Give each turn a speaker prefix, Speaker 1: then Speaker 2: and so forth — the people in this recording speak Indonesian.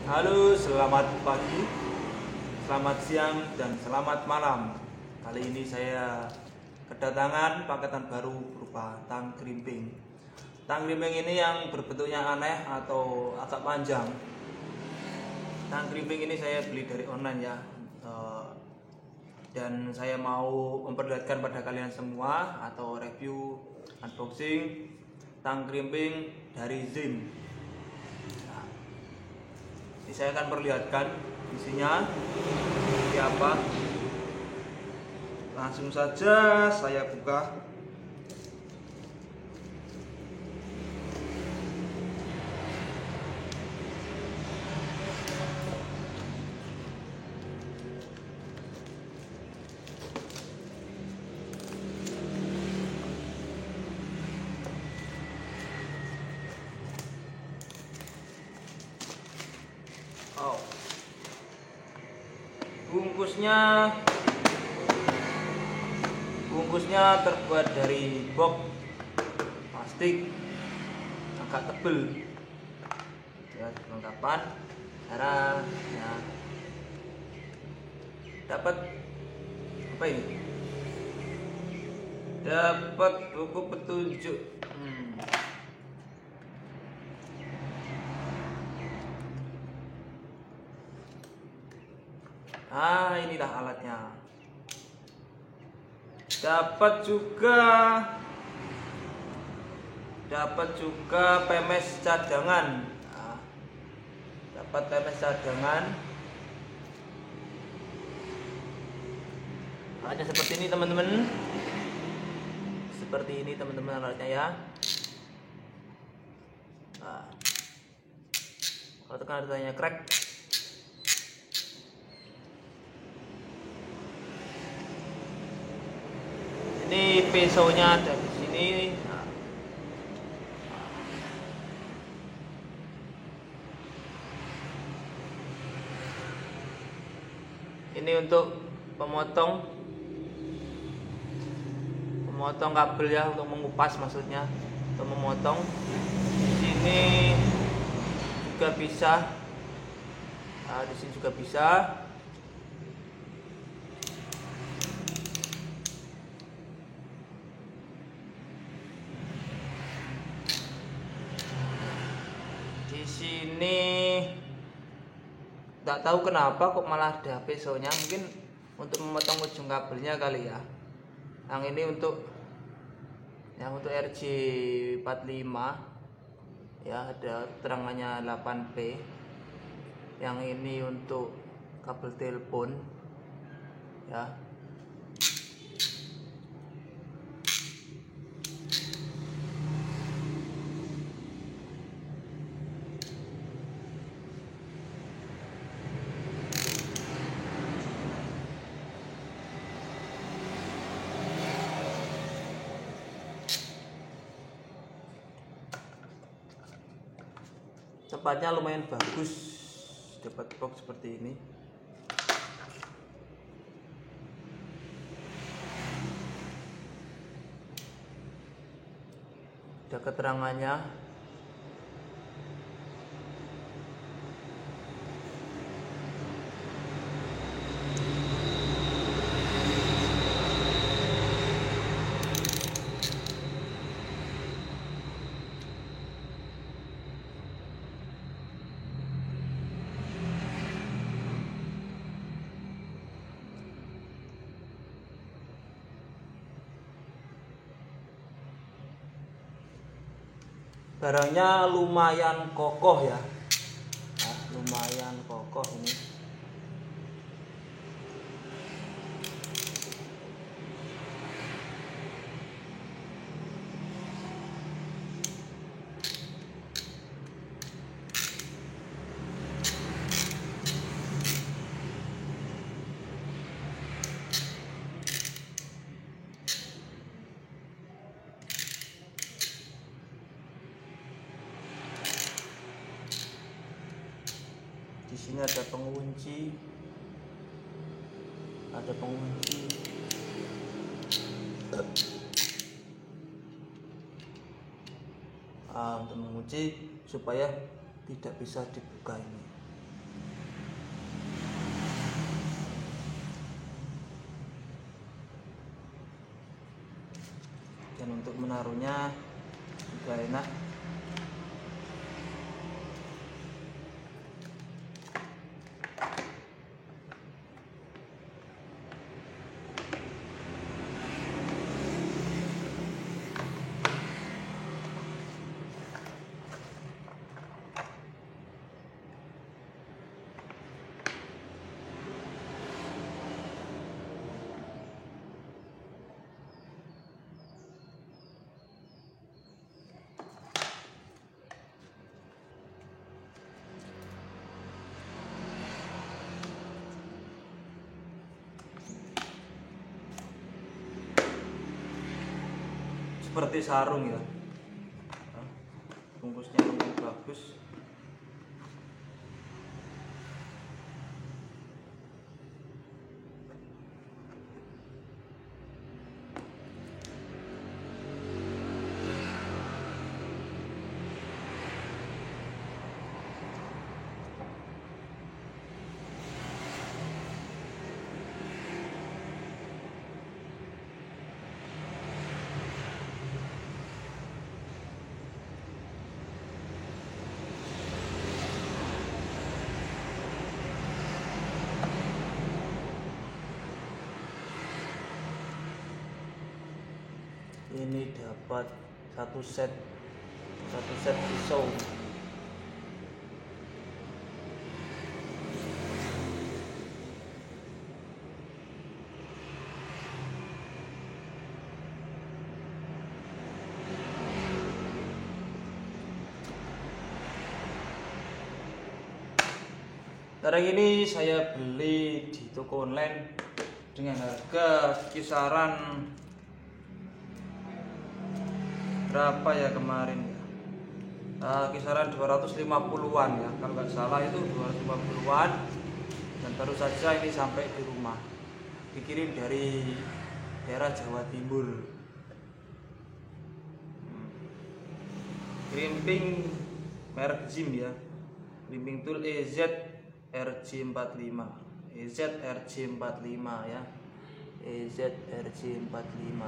Speaker 1: Halo, selamat pagi, selamat siang, dan selamat malam. Kali ini saya kedatangan paketan baru berupa tang krimping. Tang krimping ini yang berbentuknya aneh atau agak panjang. Tang krimping ini saya beli dari online ya. Dan saya mau memperlihatkan pada kalian semua atau review unboxing tang krimping dari Zim. Ini saya akan perlihatkan isinya seperti apa. Langsung saja saya buka. Oh. Bungkusnya terbuat dari box plastik agak tebel. Ya, kelengkapan cara ya. Dapat apa ini? Dapat buku petunjuk. Inilah alatnya. Dapat juga pemes cadangan. Dapat pemes cadangan. Alatnya seperti ini teman-teman. Seperti ini teman-teman alatnya ya. Kalau tekan adanya crack. Ini pisaunya ada di sini. Ini untuk pemotong kabel ya, untuk mengupas maksudnya, untuk memotong. Di sini juga bisa. Di sini juga bisa. Di sini nggak tahu kenapa kok malah ada pisaunya, mungkin untuk memotong ujung kabelnya kali ya. Yang ini untuk RJ45 ya, ada terangannya 8P. Yang ini untuk kabel telepon ya. Tempatnya lumayan bagus, dapat box seperti ini. Ada keterangannya. Barangnya lumayan kokoh ya. Lumayan kokoh ini. Di sini ada pengunci, untuk mengunci supaya tidak bisa dibuka ini. naruhnya juga enak. Seperti sarung ya, bungkusnya lebih bagus. Ini dapat satu set pisau. Sekarang ini saya beli di toko online dengan harga kisaran berapa ya kemarin ya, kisaran 250-an ya, kalau nggak salah itu 250-an. Dan baru saja ini sampai di rumah, dikirim dari daerah Jawa Timur. Krimping merek Jim ya, krimping tool EZ-RJ45 ya, EZ-RJ45.